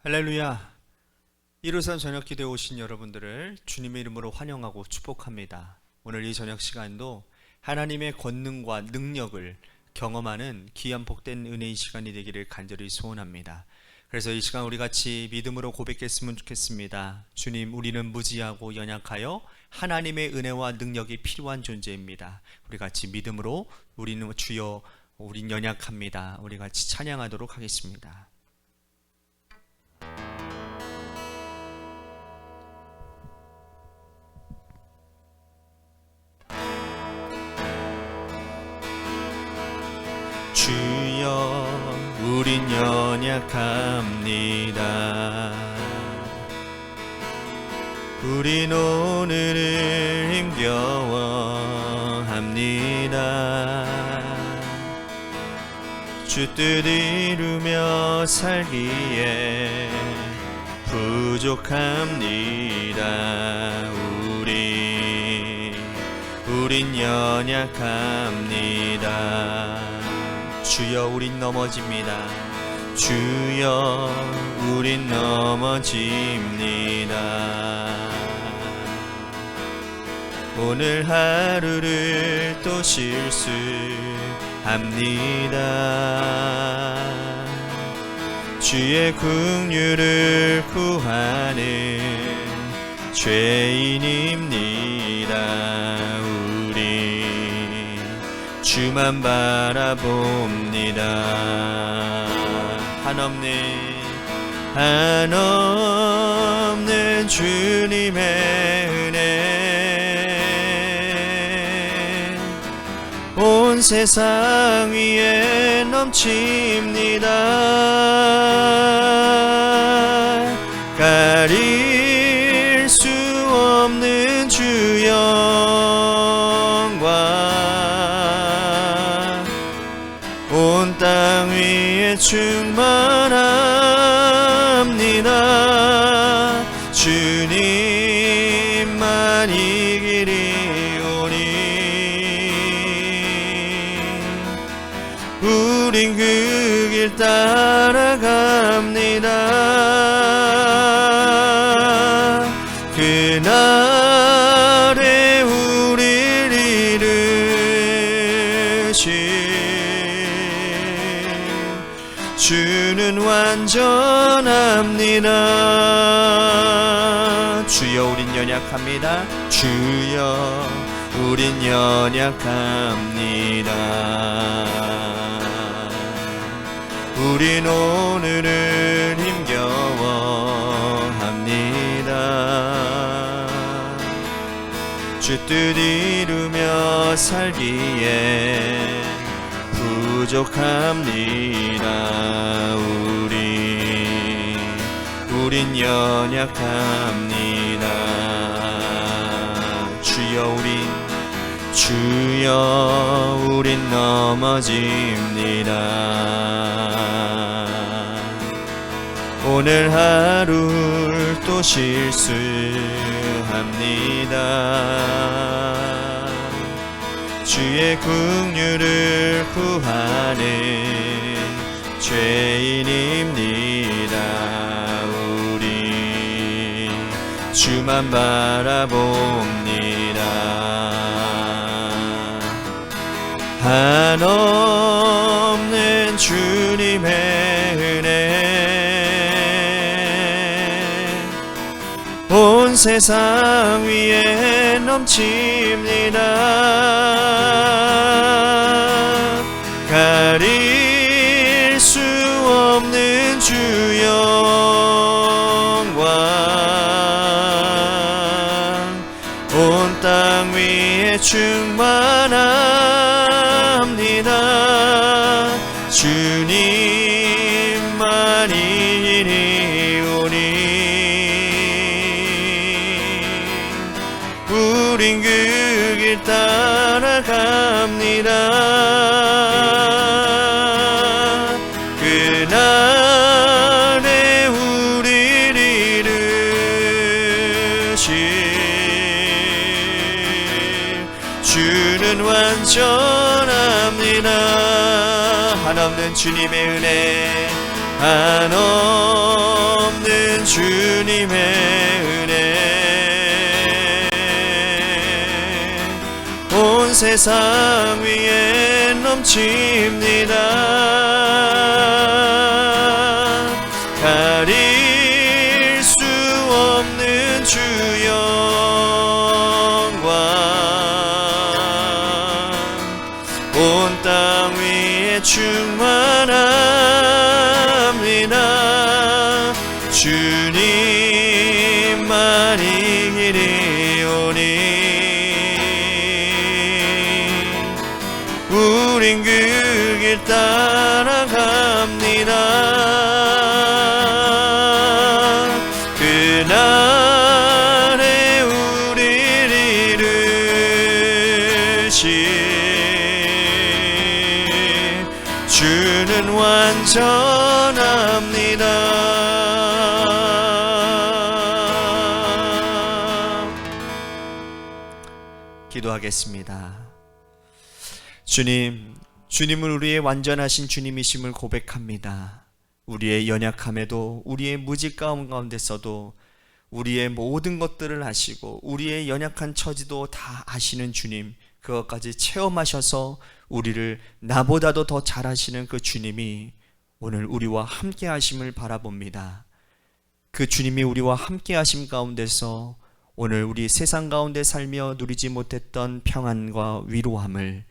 할렐루야. 이루산 저녁기도에 오신 여러분들을 주님의 이름으로 환영하고 축복합니다. 오늘 이 저녁 시간도 하나님의 권능과 능력을 경험하는 귀한 복된 은혜의 시간이 되기를 간절히 소원합니다. 그래서 이 시간 우리 같이 믿음으로 고백했으면 좋겠습니다. 주님, 우리는 무지하고 연약하여 하나님의 은혜와 능력이 필요한 존재입니다. 우리 같이 믿음으로 우리는 주여 우린 연약합니다. 우리 같이 찬양하도록 하겠습니다. 주여 우린 연약합니다. 우린 오늘을 힘겨워합니다. 주 뜻 이루며 살기에 부족합니다. 우린 연약합니다. 주여 우린 넘어집니다. 주여 우린 넘어집니다. 오늘 하루를 또 실수합니다. 주의 긍휼을 구하는 죄인입니다. 주만 바라봅니다. 한없는 주님의 은혜 온 세상 위에 넘칩니다. 가릴 수 없는 주 영광 온 땅 위에 충만합니다. 주님만 이 길이 오니 우린 그 길 따라갑니다. 그날에 우릴 이루신 주는 완전합니다. 주여 우린 연약합니다. 주여 우린 연약합니다. 우린 오늘을 힘겨워합니다. 주 뜻 이루며 살기에 부족합니다. 우린 연약합니다. 주여 우린 넘어집니다. 오늘 하루를 또 실수합니다. 주의 긍휼을 구하는 죄인입니다. 우리 주만 바라봅니다. 한없는 주님의 은혜 온 세상 위에 넘칩니다. 가릴 수 없는 주 영광 온 땅 위에 충만합니다. 주님만 이리 오니 우린 그 길 따라갑니다. 그날에 우릴 이루신 주는 완전합니다. 한없는 주님의 은혜 한없는 주님의 은혜 온 세상 위에 넘칩니다. 가릴 수 없는 주 영광 온 땅 위에 충만합니다. 주님만이 길이오니 우린 그 길 따라갑니다. 그날에 우리를 이루신 주는 완전합니다. 기도하겠습니다. 주님은 우리의 완전하신 주님이심을 고백합니다. 우리의 연약함에도 우리의 무지가움 가운데서도 우리의 모든 것들을 아시고 우리의 연약한 처지도 다 아시는 주님, 그것까지 체험하셔서 우리를 나보다도 더 잘하시는 그 주님이 오늘 우리와 함께 하심을 바라봅니다. 그 주님이 우리와 함께 하심 가운데서 오늘 우리 세상 가운데 살며 누리지 못했던 평안과 위로함을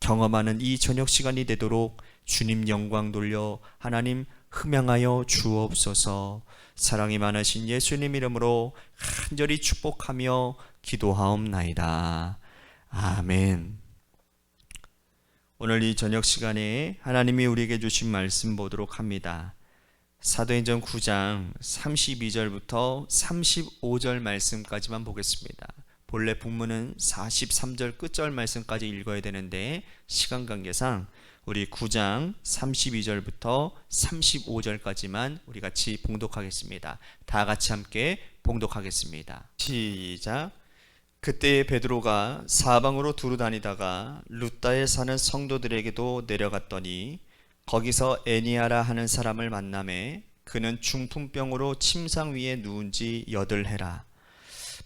경험하는 이 저녁 시간이 되도록 주님 영광 돌려 하나님 흠양하여 주옵소서. 사랑이 많으신 예수님 이름으로 간절히 축복하며 기도하옵나이다. 아멘. 오늘 이 저녁 시간에 하나님이 우리에게 주신 말씀 보도록 합니다. 사도행전 9장 32절부터 35절 말씀까지만 보겠습니다. 본래 본문은 43절 끝절 말씀까지 읽어야 되는데 시간 관계상 우리 9장 32절부터 35절까지만 우리 같이 봉독하겠습니다. 다 같이 함께 봉독하겠습니다. 시작. 그때 베드로가 사방으로 두루 다니다가 룻다에 사는 성도들에게도 내려갔더니 거기서 애니아라 하는 사람을 만나매 그는 중풍병으로 침상 위에 누운 지 8해라.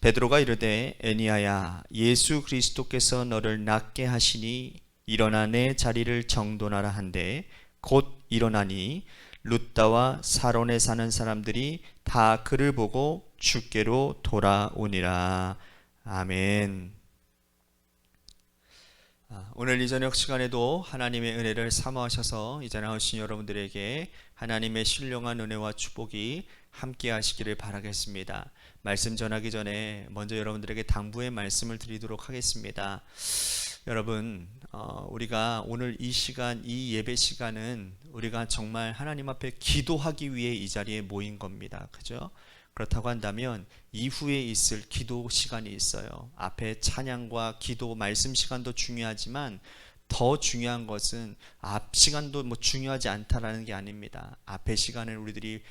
베드로가 이르되 애니아야 예수 그리스도께서 너를 낫게 하시니 일어나 내 자리를 정돈하라 한데 곧 일어나니 룻다와 사론에 사는 사람들이 다 그를 보고 주께로 돌아오니라. 아멘. 오늘 이 저녁 시간에도 하나님의 은혜를 사모하셔서 이 자리에 오신 여러분들에게 하나님의 신령한 은혜와 축복이 함께 하시기를 바라겠습니다. 말씀 전하기 전에 먼저 여러분들에게 당부의 말씀을 드리도록 하겠습니다. 여러분, 우리가 오늘 이 시간, 이 예배 시간은 우리가 정말 하나님 앞에 기도하기 위해 이 자리에 모인 겁니다. 그죠? 그렇다고 한다면 이후에 있을 기도 시간이 있어요. 앞에 찬양과 기도, 말씀 시간도 중요하지만 더 중요한 것은 앞 시간도 중요하지 않다라는 게 아닙니다. 앞의 시간을 우리들이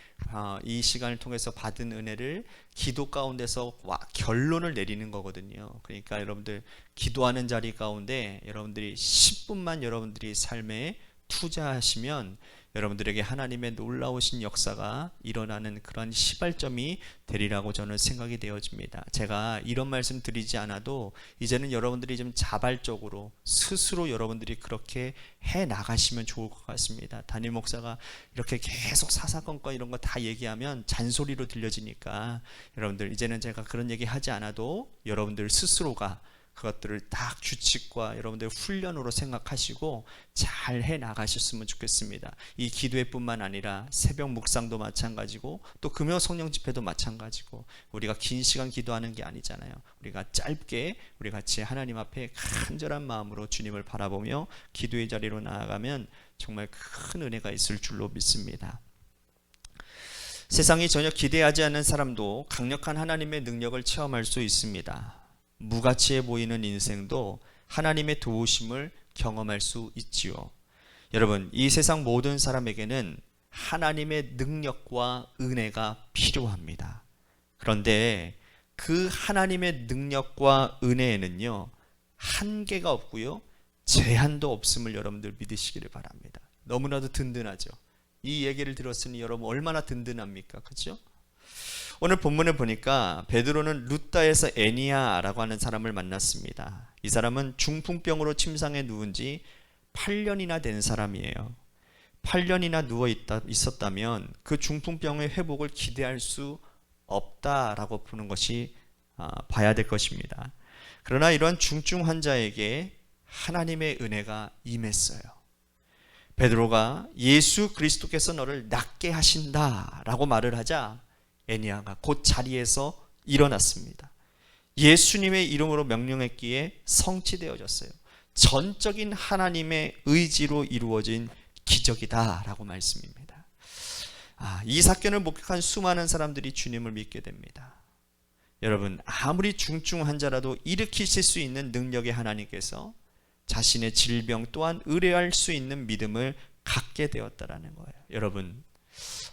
이 시간을 통해서 받은 은혜를 기도 가운데서 결론을 내리는 거거든요. 그러니까 여러분들 기도하는 자리 가운데 여러분들이 10분만 여러분들이 삶에 투자하시면 여러분들에게 하나님의 놀라우신 역사가 일어나는 그런 시발점이 되리라고 저는 생각이 되어집니다. 제가 이런 말씀 드리지 않아도 이제는 여러분들이 좀 자발적으로 스스로 여러분들이 그렇게 해 나가시면 좋을 것 같습니다. 담임 목사가 이렇게 계속 사사건건 이런 거 다 얘기하면 잔소리로 들려지니까 여러분들 이제는 제가 그런 얘기 하지 않아도 여러분들 스스로가 그것들을 딱 규칙과 여러분들 훈련으로 생각하시고 잘 해 나가셨으면 좋겠습니다. 이 기도회뿐만 아니라 새벽 묵상도 마찬가지고 또 금요 성령 집회도 마찬가지고 우리가 긴 시간 기도하는 게 아니잖아요. 우리가 짧게 우리 같이 하나님 앞에 간절한 마음으로 주님을 바라보며 기도의 자리로 나아가면 정말 큰 은혜가 있을 줄로 믿습니다. 세상이 전혀 기대하지 않는 사람도 강력한 하나님의 능력을 체험할 수 있습니다. 무가치해 보이는 인생도 하나님의 도우심을 경험할 수 있지요. 여러분, 이 세상 모든 사람에게는 하나님의 능력과 은혜가 필요합니다. 그런데 그 하나님의 능력과 은혜에는요, 한계가 없고요, 제한도 없음을 여러분들 믿으시기를 바랍니다. 너무나도 든든하죠. 이 얘기를 들었으니 여러분 얼마나 든든합니까? 그렇죠? 오늘 본문을 보니까 베드로는 루다에서 애니야라고 하는 사람을 만났습니다. 이 사람은 중풍병으로 침상에 누운 지 8년이나 된 사람이에요. 8년이나 누워 있었다면 그 중풍병의 회복을 기대할 수 없다라고 보는 것이 봐야 될 것입니다. 그러나 이러한 중증 환자에게 하나님의 은혜가 임했어요. 베드로가 예수 그리스도께서 너를 낫게 하신다라고 말을 하자 애니야가 곧 자리에서 일어났습니다. 예수님의 이름으로 명령했기에 성취되어졌어요. 전적인 하나님의 의지로 이루어진 기적이다라고 말씀입니다. 이 사건을 목격한 수많은 사람들이 주님을 믿게 됩니다. 여러분, 아무리 중증 환자라도 일으키실 수 있는 능력의 하나님께서 자신의 질병 또한 의뢰할 수 있는 믿음을 갖게 되었다라는 거예요. 여러분,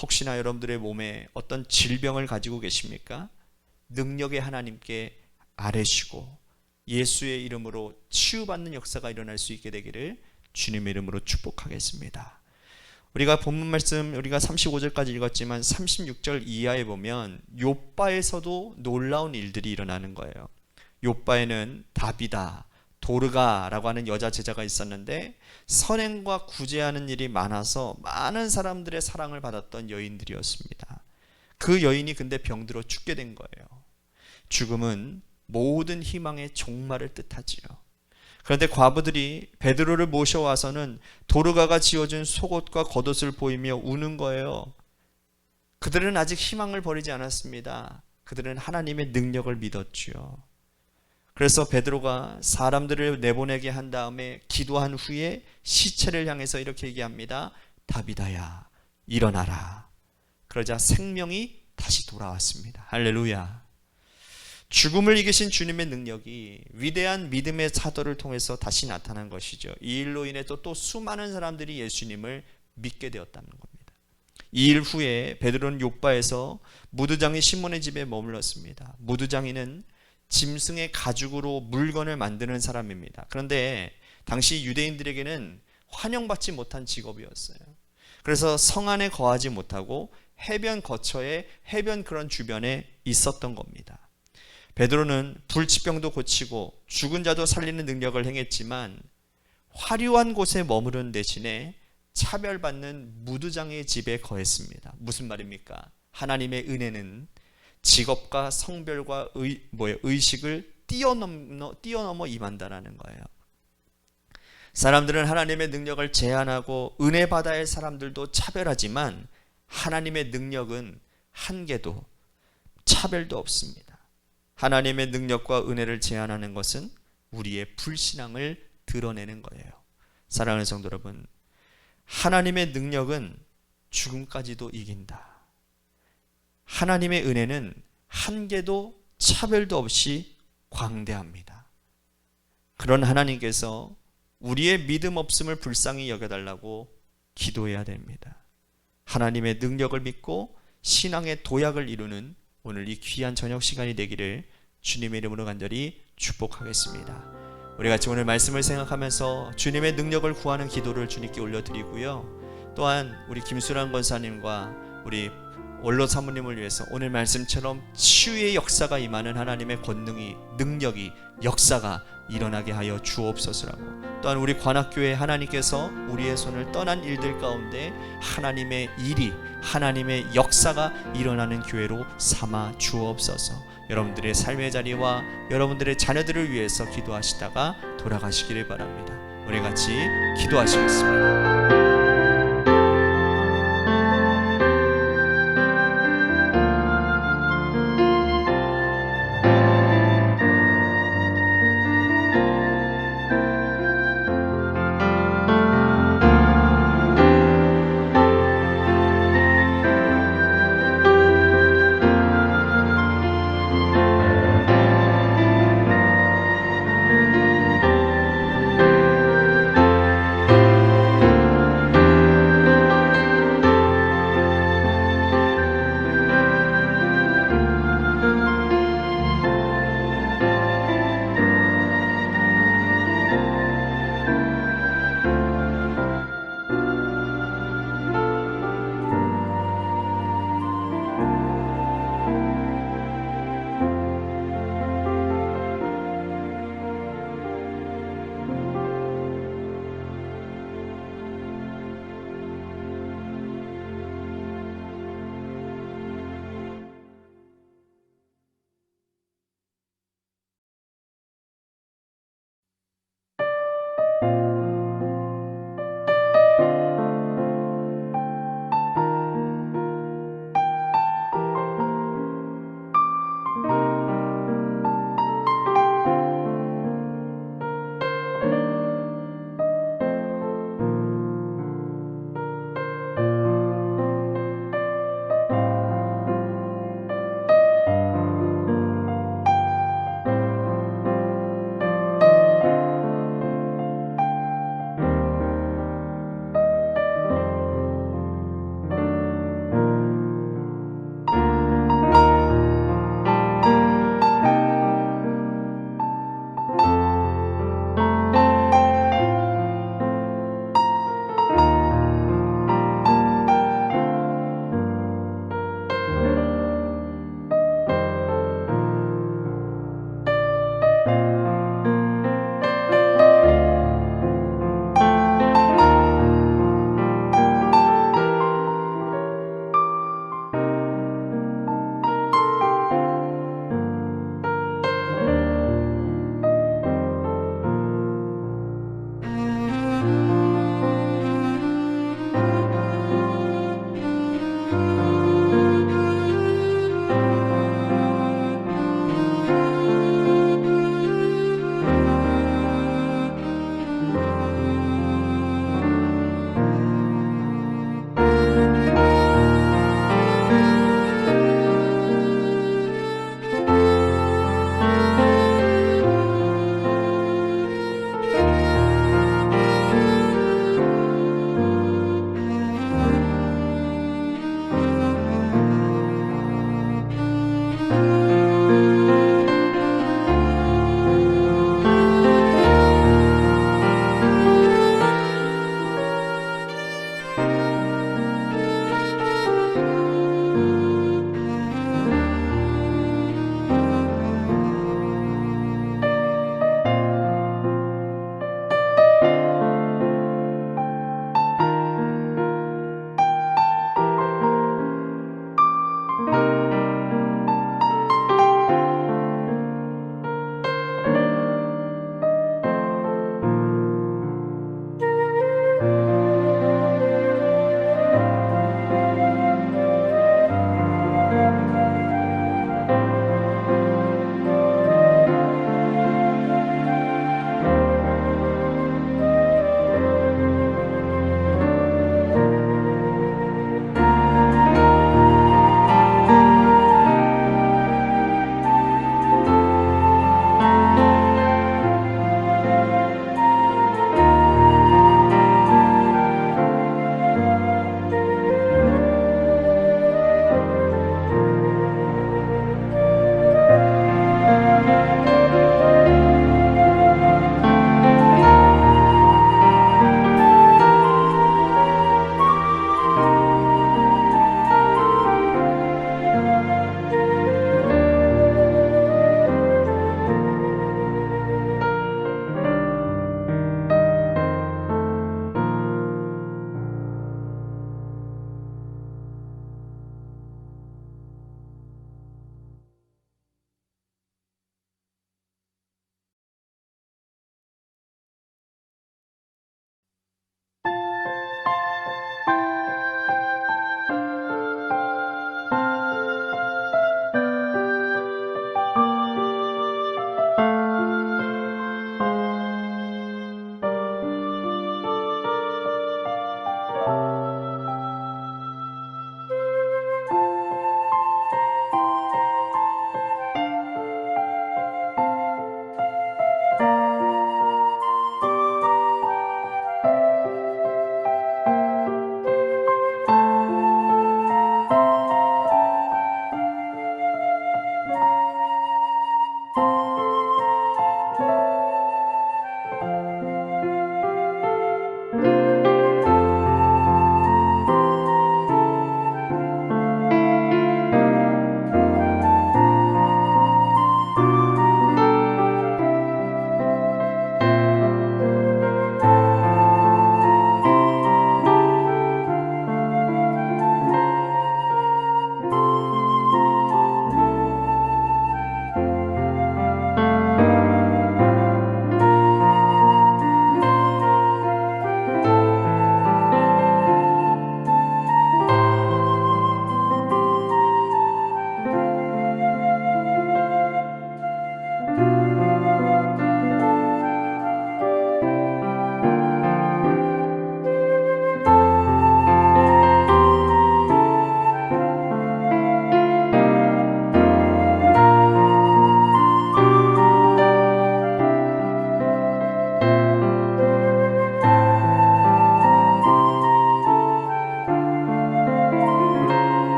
혹시나 여러분들의 몸에 어떤 질병을 가지고 계십니까? 능력의 하나님께 아뢰시고 예수의 이름으로 치유받는 역사가 일어날 수 있게 되기를 주님의 이름으로 축복하겠습니다. 우리가 본문 말씀 우리가 35절까지 읽었지만 36절 이하에 보면 욥바에서도 놀라운 일들이 일어나는 거예요. 욥바에는 다비다, 도르가라고 하는 여자 제자가 있었는데 선행과 구제하는 일이 많아서 많은 사람들의 사랑을 받았던 여인들이었습니다. 그 여인이 근데 병들어 죽게 된 거예요. 죽음은 모든 희망의 종말을 뜻하지요. 그런데 과부들이 베드로를 모셔와서는 도르가가 지어준 속옷과 겉옷을 보이며 우는 거예요. 그들은 아직 희망을 버리지 않았습니다. 그들은 하나님의 능력을 믿었지요. 그래서 베드로가 사람들을 내보내게 한 다음에 기도한 후에 시체를 향해서 이렇게 얘기합니다. 다비다야, 일어나라. 그러자 생명이 다시 돌아왔습니다. 할렐루야. 죽음을 이기신 주님의 능력이 위대한 믿음의 사도를 통해서 다시 나타난 것이죠. 이 일로 인해 또 수많은 사람들이 예수님을 믿게 되었다는 겁니다. 이 일 후에 베드로는 욥바에서 무두장이 시몬의 집에 머물렀습니다. 무두장이는 짐승의 가죽으로 물건을 만드는 사람입니다. 그런데 당시 유대인들에게는 환영받지 못한 직업이었어요. 그래서 성 안에 거하지 못하고 해변 거처에 해변 그런 주변에 있었던 겁니다. 베드로는 불치병도 고치고 죽은 자도 살리는 능력을 행했지만 화려한 곳에 머무른 대신에 차별받는 무두장의 집에 거했습니다. 무슨 말입니까? 하나님의 은혜는 직업과 성별과 의식을 뛰어넘어 임한다라는 거예요. 사람들은 하나님의 능력을 제한하고 은혜 받아야 할 사람들도 차별하지만 하나님의 능력은 한계도 차별도 없습니다. 하나님의 능력과 은혜를 제한하는 것은 우리의 불신앙을 드러내는 거예요. 사랑하는 성도 여러분, 하나님의 능력은 죽음까지도 이긴다. 하나님의 은혜는 한계도 차별도 없이 광대합니다. 그런 하나님께서 우리의 믿음 없음을 불쌍히 여겨달라고 기도해야 됩니다. 하나님의 능력을 믿고 신앙의 도약을 이루는 오늘 이 귀한 저녁 시간이 되기를 주님의 이름으로 간절히 축복하겠습니다. 우리 같이 오늘 말씀을 생각하면서 주님의 능력을 구하는 기도를 주님께 올려드리고요. 또한 우리 김수란 권사님과 우리 원로 사모님을 위해서 오늘 말씀처럼 치유의 역사가 임하는 하나님의 권능이, 능력이, 역사가 일어나게 하여 주옵소서라고, 또한 우리 관악교회 하나님께서 우리의 손을 떠난 일들 가운데 하나님의 일이, 하나님의 역사가 일어나는 교회로 삼아 주옵소서. 여러분들의 삶의 자리와 여러분들의 자녀들을 위해서 기도하시다가 돌아가시기를 바랍니다. 우리 같이 기도하시겠습니다.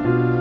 you